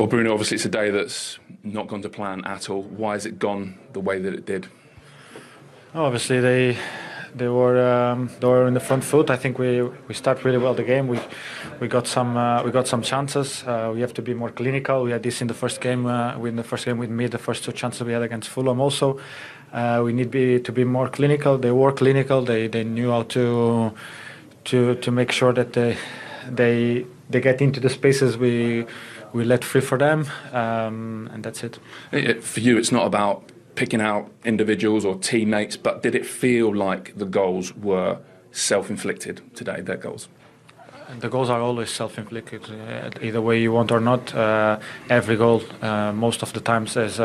Well, Bruno, obviously it's a day that's not gone to plan at all. Why has it gone the way that it did? Obviously, they were in the front foot. I think we start really well the game. We got some chances. We have to be more clinical. We had this in the first game. In the first game with me, the first 2 chances we had against Fulham also. We need to be more clinical. They were clinical. They knew how to make sure that they get into the spaces we let free for them, and that's it. For you, it's not about picking out individuals or teammates, but did it feel like the goals were self-inflicted today, their goals? The goals are always self-inflicted, either way you want or not. Every goal, most of the times, is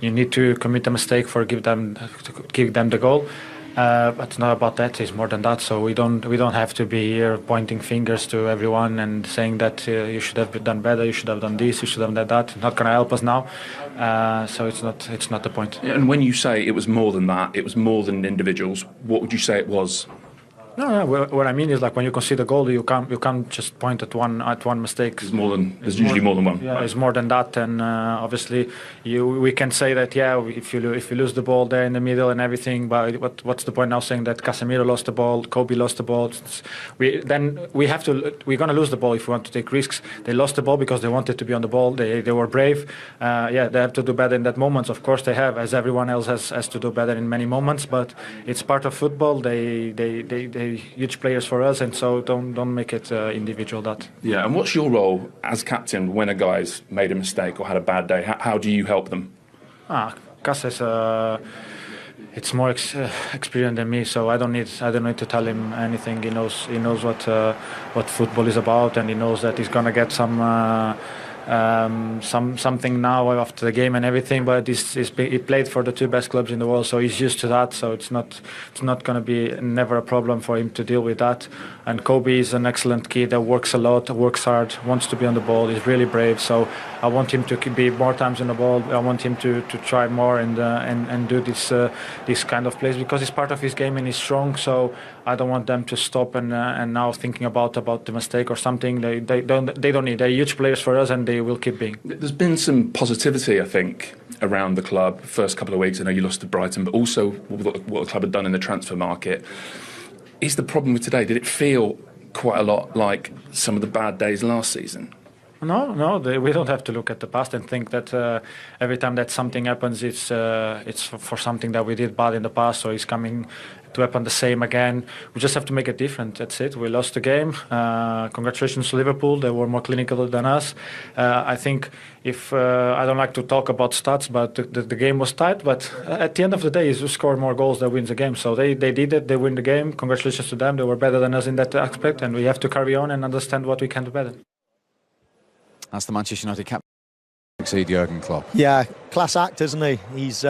you need to commit a mistake for give them the goal. But it's not about that. It's more than that. So we don't have to be here pointing fingers to everyone and saying that you should have done better, you should have done this, you should have done that. It's not going to help us now. So it's not the point. Yeah, and when you say it was more than that, it was more than individuals, what would you say it was? No. What I mean is, like, when you concede a goal, you can't just point at one mistake. There's usually more than one. Yeah, it's more than that, and obviously we can say that if you lose the ball there in the middle and everything, but what's the point now saying that Casemiro lost the ball, Kobe lost the ball? We're gonna lose the ball if we want to take risks. They lost the ball because they wanted to be on the ball. They were brave. They have to do better in that moment. Of course they have, as everyone else has to do better in many moments. But it's part of football. They huge players for us, and so don't make it individual. That. Yeah, and what's your role as captain when a guy's made a mistake or had a bad day? How do you help them? Cas is it's more experienced than me, so I don't need to tell him anything. He knows what football is about, and he knows that he's gonna get something now after the game and everything, but he played for the 2 best clubs in the world, so he's used to that. So it's not going to be never a problem for him to deal with that. And Kobe is an excellent kid that works a lot, works hard, wants to be on the ball. He's really brave. So I want him to be more times on the ball. I want him to try more and do this kind of plays, because it's part of his game and he's strong. So I don't want them to stop and now thinking about the mistake or something. They don't need. They're huge players for us, and they will keep being. There's been some positivity, I think, around the club first couple of weeks. I know you lost to Brighton, but also what the club had done in the transfer market. Is the problem with today, did it feel quite a lot like some of the bad days last season? No, we don't have to look at the past and think that every time that something happens, it's for something that we did bad in the past, so it's coming to happen the same again. We just have to make it different. That's it. We lost the game. Congratulations to Liverpool. They were more clinical than us. I think if I don't like to talk about stats, but the game was tight. But at the end of the day, is who score more goals that wins the game. So they did it. They win the game. Congratulations to them. They were better than us in that aspect, and we have to carry on and understand what we can do better. That's the Manchester United captain. Succeed Jurgen Klopp. Yeah, class act, isn't he? He's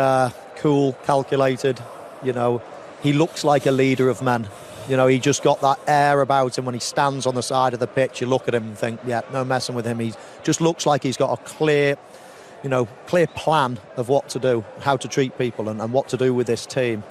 cool, calculated. You know, he looks like a leader of men. You know, he just got that air about him when he stands on the side of the pitch. You look at him and think, yeah, no messing with him. He just looks like he's got a clear plan of what to do, how to treat people, and what to do with this team.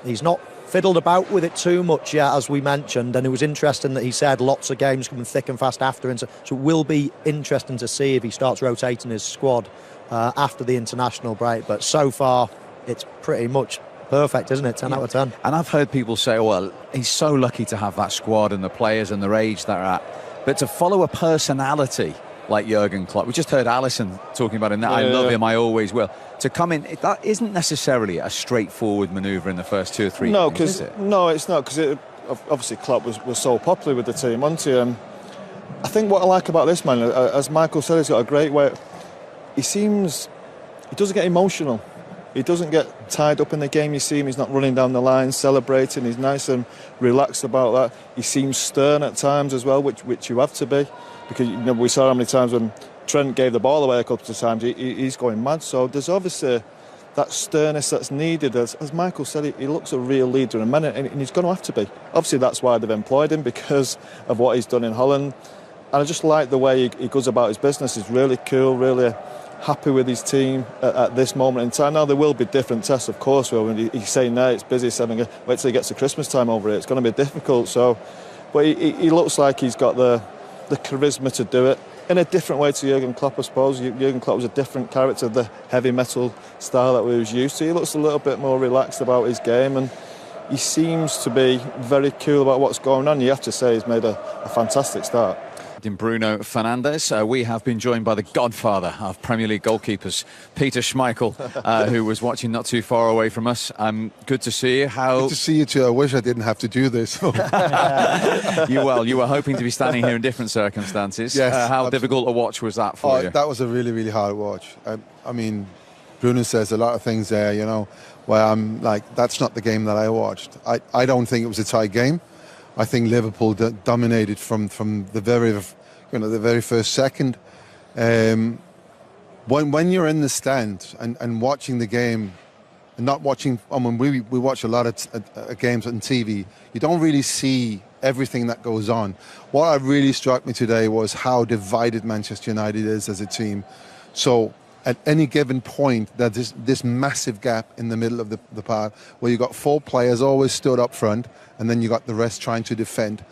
He's not fiddled about with it too much yet, as we mentioned, and it was interesting that he said lots of games coming thick and fast after, and so it will be interesting to see if he starts rotating his squad after the international break. But so far it's pretty much perfect, isn't it? 10 out of 10. And I've heard people say, well, he's so lucky to have that squad and the players and their age they're at, but to follow a personality like Jurgen Klopp, we just heard Alisson talking about him, that I love him, I always will. To come in, that isn't necessarily a straightforward manoeuvre in the first 2 or 3 games, No, it's not, because obviously Klopp was so popular with the team, wasn't he? I think what I like about this man, as Michael said, he's got a great way. He doesn't get emotional. He doesn't get tied up in the game. You see him, he's not running down the line, celebrating. He's nice and relaxed about that. He seems stern at times as well, which you have to be. Because we saw how many times when Trent gave the ball away a couple of times, he's going mad. So there's obviously that sternness that's needed. As Michael said, he looks a real leader in a minute, and he's going to have to be. Obviously, that's why they've employed him, because of what he's done in Holland. And I just like the way he goes about his business. He's really cool, really happy with his team at this moment in time. Now, there will be different tests, of course. He's saying now it's busy, saying wait till he gets to Christmas time over here. It's going to be difficult. But he looks like he's got the charisma to do it. in a different way to Jurgen Klopp, I suppose. Jurgen Klopp was a different character, the heavy metal style that we was used to. He looks a little bit more relaxed about his game, and he seems to be very cool about what's going on. You have to say he's made a fantastic start. In Bruno Fernandes, we have been joined by the godfather of Premier League goalkeepers, Peter Schmeichel, who was watching not too far away from us. Good to see you. Good to see you too. I wish I didn't have to do this. You were hoping to be standing here in different circumstances. Yes, how absolutely. difficult a watch was that for you? That was a really, really hard watch. I mean, Bruno says a lot of things there, where I'm like, that's not the game that I watched. I don't think it was a tight game. I think Liverpool dominated from the very first second. When you're in the stand and watching the game, and not watching, we watch a lot of games on TV. You don't really see everything that goes on. What really struck me today was how divided Manchester United is as a team. So at any given point, there's this massive gap in the middle of the park where you got 4 players always stood up front, and then you got the rest trying to defend.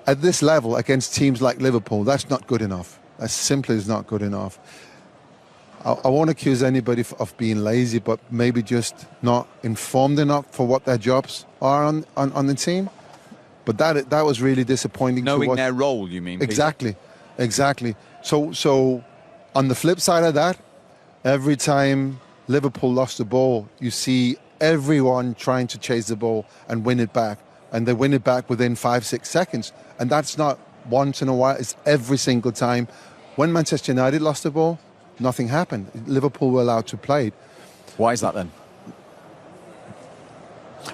At this level, against teams like Liverpool, that's not good enough. That simply is not good enough. I won't accuse anybody of being lazy, but maybe just not informed enough for what their jobs are on the team. But that was really disappointing. Knowing their role, you mean? Exactly. So on the flip side of that, every time Liverpool lost the ball, you see everyone trying to chase the ball and win it back. And they win it back within 5-6 seconds. And that's not once in a while, it's every single time. When Manchester United lost the ball, nothing happened. Liverpool were allowed to play it. Why is that then?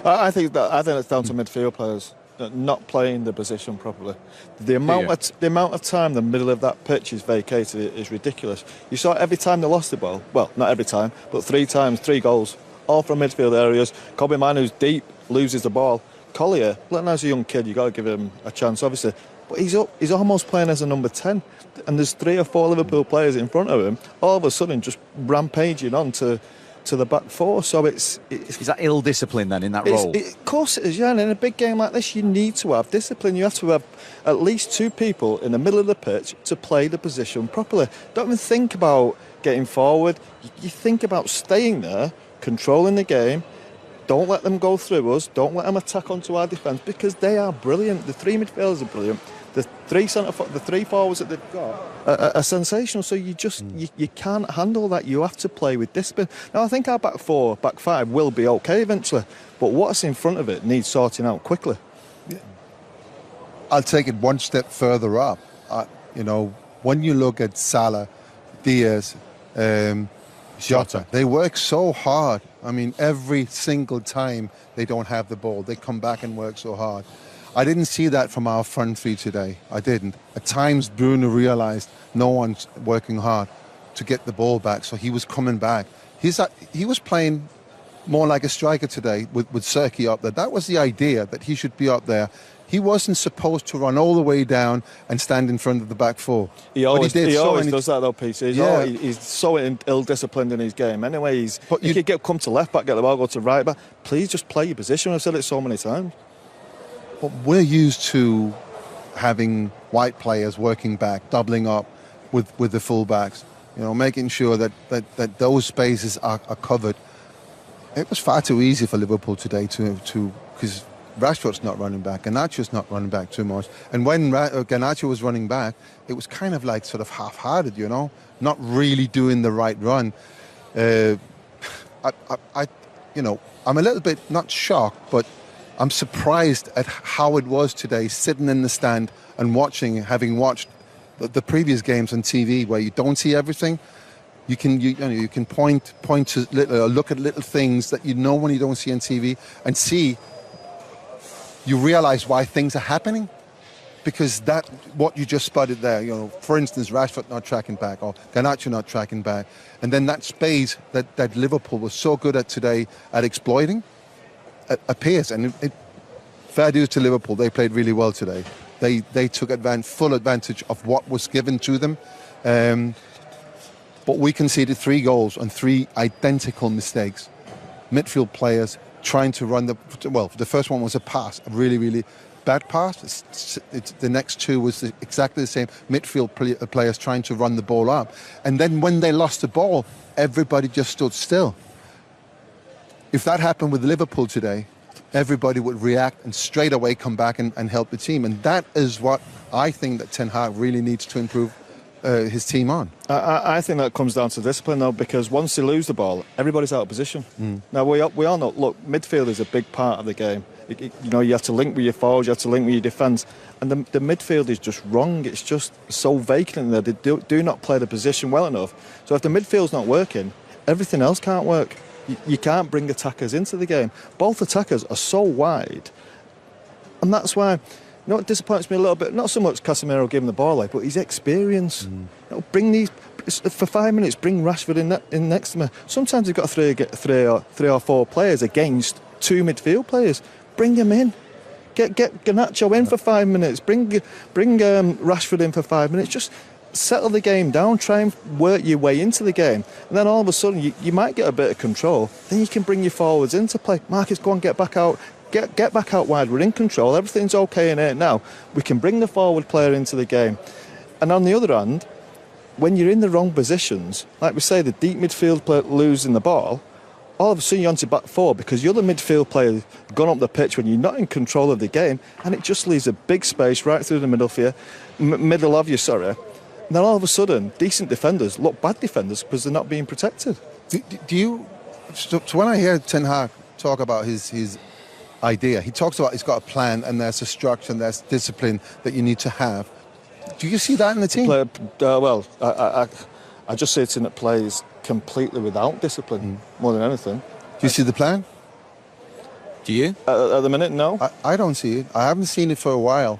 I think it's down to midfield players not playing the position properly. The amount of time the middle of that pitch is vacated is ridiculous. You saw every time they lost the ball. Well, not every time, but 3 times, 3 goals, all from midfield areas. Kobe Manu's deep, loses the ball. Collier, as a young kid, you've got to give him a chance, obviously. But he's almost playing as a number 10. And there's 3 or 4 Liverpool players in front of him, all of a sudden just rampaging on to the back 4. So it's is that ill discipline then in that role? Of course it is, yeah. And in a big game like this, you need to have discipline. You have to have at least 2 people in the middle of the pitch to play the position properly. Don't even think about getting forward. You think about staying there, controlling the game. Don't let them go through us. Don't let them attack onto our defence, because they are brilliant. The 3 midfielders are brilliant. The 3 forwards that they've got are sensational. So you can't handle that. You have to play with discipline. Now I think our back 4, back 5 will be okay eventually, but what's in front of it needs sorting out quickly. Yeah. I'll take it one step further up. When you look at Salah, Diaz, Jota, they work so hard. I mean, every single time they don't have the ball, they come back and work so hard. I didn't see that from our front 3 today. I didn't. At times, Bruno realised no one's working hard to get the ball back, so he was coming back. He was playing more like a striker today with Serki up there. That was the idea, that he should be up there. He wasn't supposed to run all the way down and stand in front of the back 4. He always does that though, Peter. He's so ill-disciplined in his game. Anyway, he could come to left back, get the ball, go to right back. Please just play your position. I've said it so many times. But we're used to having white players working back, doubling up with the full-backs, making sure that those spaces are covered. It was far too easy for Liverpool today because Rashford's not running back, Garnacho's not running back too much. And when Garnacho was running back, it was kind of like sort of half-hearted, not really doing the right run. I'm a little bit not shocked, but I'm surprised at how it was today, sitting in the stand and having watched the previous games on TV where you don't see everything. You can point to look at little things that when you don't see on TV and see. You realise why things are happening, because what you just spotted there. For instance, Rashford not tracking back or Garnacho not tracking back, and then that space that Liverpool was so good at today at exploiting appears. And fair dues to Liverpool, they played really well today. They took full advantage of what was given to them. But we conceded 3 goals on 3 identical mistakes. Midfield players trying to run the first one was a pass, a really, really bad pass. It's the next two was exactly the same midfield players trying to run the ball up. And then when they lost the ball, everybody just stood still. If that happened with Liverpool today, everybody would react and straight away come back and help the team. And that is what I think that Ten Hag really needs to improve his team on. I think that comes down to discipline, though, because once they lose the ball, everybody's out of position. Now, we all know, look, midfield is a big part of the game. You have to link with your forwards, you have to link with your defence. And the midfield is just wrong. It's just so vacant in there. They do not play the position well enough. So if the midfield's not working, everything else can't work. You can't bring attackers into the game. Both attackers are so wide. And that's why, what disappoints me a little bit, not so much Casemiro giving the ball away, but his experience. Bring these, for 5 minutes, bring Rashford in next to me. Sometimes you've got three or four players against two midfield players. Bring them in. Get Garnacho in for 5 minutes. Bring Rashford in for 5 minutes. Just settle the game down, try and work your way into the game, and then all of a sudden you might get a bit of control. Then you can bring your forwards into play. Marcus, go on, get back out. Get back out wide. We're in control. Everything's okay in here now. We can bring the forward player into the game. And on the other hand, when you're in the wrong positions, like we say, the deep midfield player losing the ball, all of a sudden you're onto back four because your other midfield player gone up the pitch when you're not in control of the game, and it just leaves a big space right through the middle of you. And then all of a sudden, decent defenders look bad defenders because they're not being protected. So when I hear Ten Hag talk about his idea, he talks about he's got a plan and there's a structure and there's discipline that you need to have. Do you see that in the team? I just see a team that plays completely without discipline more than anything. Do you see the plan? Do you? At the minute, no. I don't see it. I haven't seen it for a while.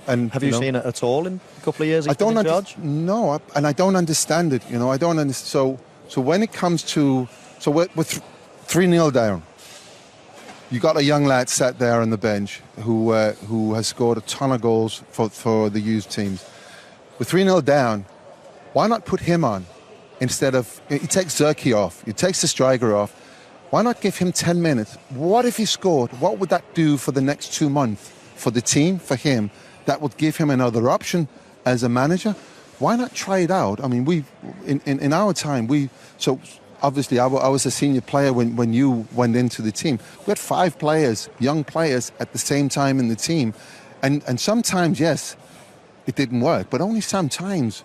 And have you seen it at all in a couple of years? I don't understand. No, and I don't understand it. I don't understand. So when it comes to we're 3-0 down. You got a young lad sat there on the bench who has scored a ton of goals for the youth teams. We're 3-0 down. Why not put him on instead of you take Zerkzee off? You take the striker off. Why not give him 10 minutes? What if he scored? What would that do for the next 2 months? For the team, for him, that would give him another option as a manager. Why not try it out? I mean, in our time, so obviously I was a senior player when you went into the team. We had 5 players, young players, at the same time in the team. And sometimes, yes, it didn't work, but only sometimes.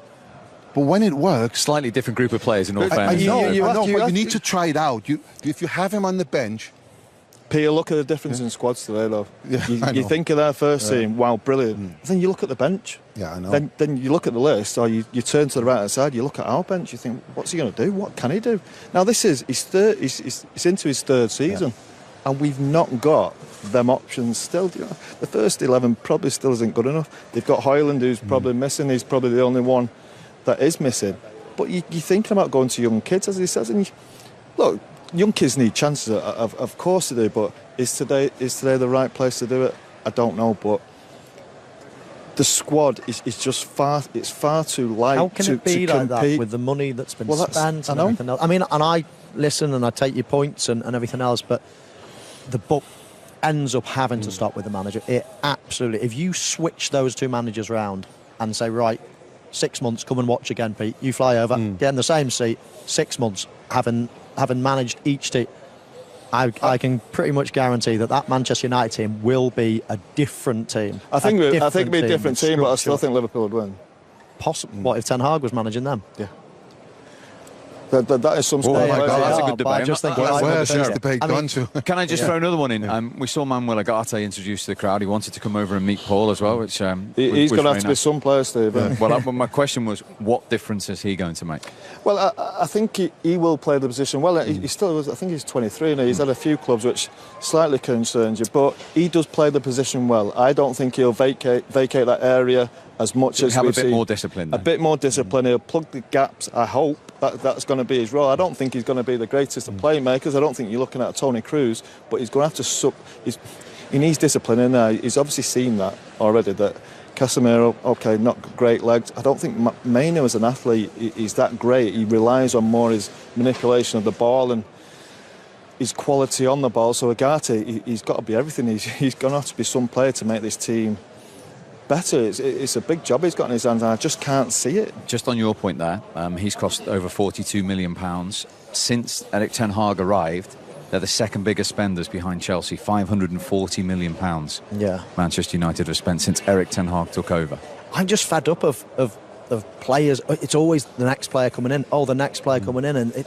But when it works... Slightly different group of players in all fairness. You need to try it out. If you have him on the bench... Peter, look at the difference in squads today, though. You think of their first team, wow, brilliant. Then you look at the bench. Yeah, I know. Then you look at the list, or you turn to the right-hand side, you look at our bench, you think, what's he going to do? What can he do? Now, this is he's into his third season, and we've not got them options still. The first 11 probably still isn't good enough. They've got Højlund, who's probably missing. He's probably the only one that is missing. But you're thinking about going to young kids, as he says, and look, young kids need chances, of course they do, but is today the right place to do it? I don't know, but the squad is just far too light. How can to, it be to like compete that with the money that's been Well, spent I and know. everything else? I mean, and I listen and I take your points and everything else, but the book ends up having to stop with the manager. It absolutely. If you switch those two managers round and say, right, 6 months, come and watch again, Pete. You fly over, get in the same seat. 6 months, having managed each team, I can pretty much guarantee that Manchester United team will be a different team. I think it'd be a different team, but I still think Liverpool would win. Possibly. What if Ten Hag was managing them? Yeah. That is some squad. That's a good but I debate. just think Where's this debate gone to? Can I just throw another one in? We saw Manuel Ugarte introduced to the crowd. He wanted to come over and meet Paul as well, which he's going to have to be some player, Steve. Well, my question was, what difference is he going to make? Well, I think he will play the position well. He still was. I think he's 23 now. He's had a few clubs which slightly concerns you, but he does play the position well. I don't think he'll vacate that area as much as have we a bit see. more discipline. A bit more discipline. He'll plug the gaps. I hope that's going to be his role. I don't think he's going to be the greatest of playmakers. I don't think you're looking at Tony Cruz, but he's going to have to suck. He needs discipline in there. He's obviously seen that already. That Casemiro, okay, not great legs. I don't think Maino as an athlete is that great. He relies on more his manipulation of the ball, and his quality on the ball. So Ugarte, he's got to be everything. He's going to have to be some player to make this team better. It's a big job he's got in his hands, and I just can't see it. Just on your point there, he's cost over £42 million. Since Erik ten Hag arrived, they're the second biggest spenders behind Chelsea. £540 million. Yeah. Manchester United have spent since Erik ten Hag took over. I'm just fed up of players. It's always the next player coming in. Oh, the next player coming in, and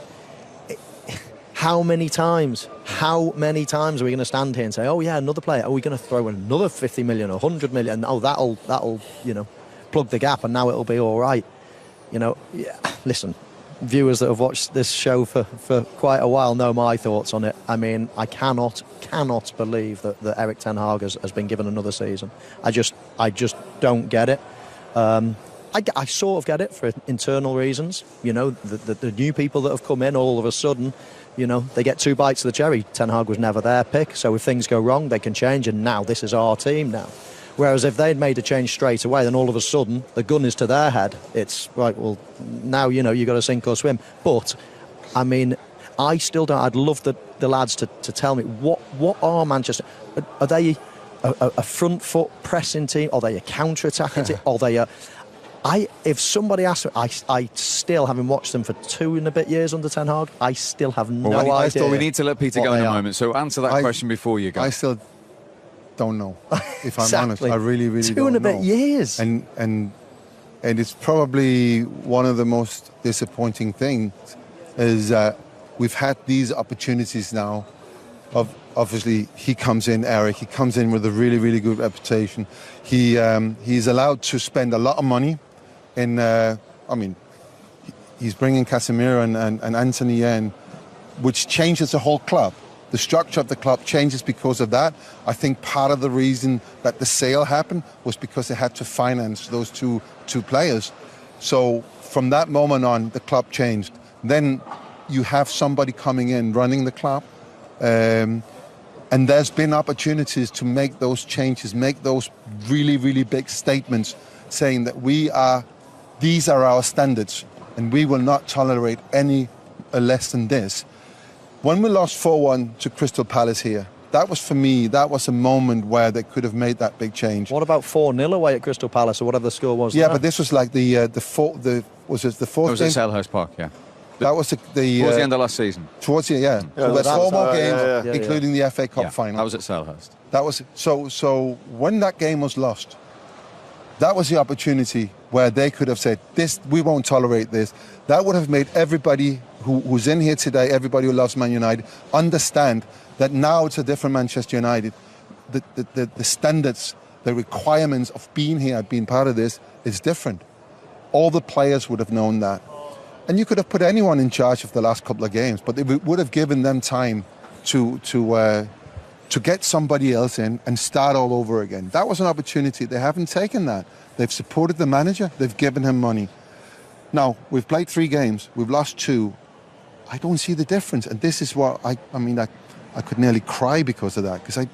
how many times are we going to stand here and say, oh yeah, another player? Are we going to throw another 50 million or 100 million? Oh, that'll plug the gap, and now it'll be all right. Listen, viewers that have watched this show for quite a while know my thoughts on it. I mean, I cannot believe that Erik ten Hag has been given another season. I just don't get it. I sort of get it for internal reasons. The new people that have come in all of a sudden, they get two bites of the cherry. Ten Hag was never their pick, so if things go wrong, they can change, and now this is our team now. Whereas if they'd made a change straight away, then all of a sudden the gun is to their head. It's right, well, now you've got to sink or swim. But I mean, I still don't. I'd love the lads to tell me what are Manchester? Are they a front foot pressing team? Are they a counter attacking team? Are they if somebody asks me, I still, having watched them for 2 and a bit years under Ten Hag, I still have no idea. We need to let Peter go in a moment, so answer that question before you go. I still don't know, if I'm Exactly. honest. I really don't know. 2 and a bit years. And it's probably one of the most disappointing things is we've had these opportunities now of, obviously, he comes in, Eric, he comes in with a really good reputation. He's allowed to spend a lot of money he's bringing Casemiro and Anthony in, which changes the whole club. The structure of the club changes because of that. I think part of the reason that the sale happened was because they had to finance those two players. So from that moment on, the club changed. Then you have somebody coming in, running the club, and there's been opportunities to make those changes, make those really big statements saying that these are our standards and we will not tolerate any less than this. When we lost 4-1 to Crystal Palace here, that was a moment where they could have made that big change. What about 4-0 away at Crystal Palace or whatever the score was? Yeah, but this was like the fourth It was at Selhurst Park, yeah. That was towards the end of last season. Towards the so there's 4 more games, including the FA Cup final. That was at Selhurst. That was so when that game was lost, that was the opportunity where they could have said, "This, we won't tolerate this." That would have made everybody who's in here today, everybody who loves Man United, understand that now it's a different Manchester United. The standards, the requirements of being here, being part of this, is different. All the players would have known that. And you could have put anyone in charge of the last couple of games, but it would have given them time to get somebody else in and start all over again. That was an opportunity. They haven't taken that. They've supported the manager. They've given him money. Now, we've played 3 games. We've lost 2. I don't see the difference. And this is what I could nearly cry because of that, because I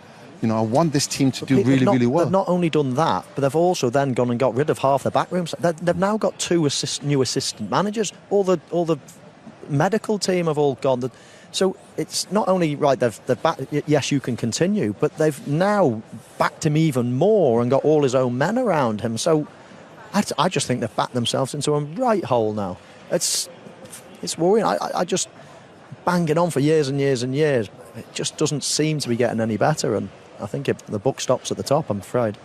want this team to do really well. They've not only done that, but they've also then gone and got rid of half the backrooms. They've now got 2 new assistant managers. All the medical team have all gone. So it's not only right. Yes, you can continue, but they've now backed him even more and got all his own men around him. So I just think they've backed themselves into a right hole now. It's worrying. I just banging on for years and years and years. It just doesn't seem to be getting any better, and I think the buck stops at the top, I'm afraid.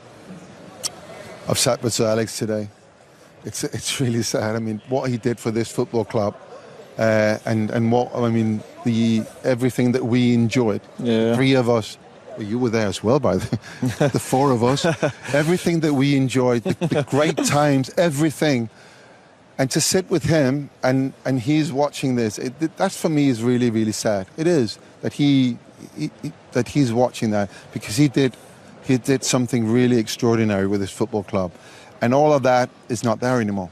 I've sat with Sir Alex today. It's really sad. I mean, what he did for this football club, and what everything that we enjoyed. Yeah. 3 of us. Well, you were there as well, by the 4 of us. Everything that we enjoyed, the great times, everything. And to sit with him and he's watching this, that for me is really, really sad. It is that that he's watching that, because he did something really extraordinary with his football club, and all of that is not there anymore.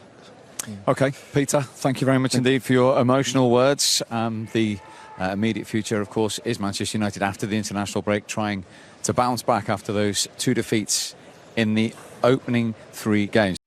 Okay, Peter, thank you very much indeed for your emotional words. The immediate future, of course, is Manchester United after the international break, trying to bounce back after those 2 defeats in the opening 3 games.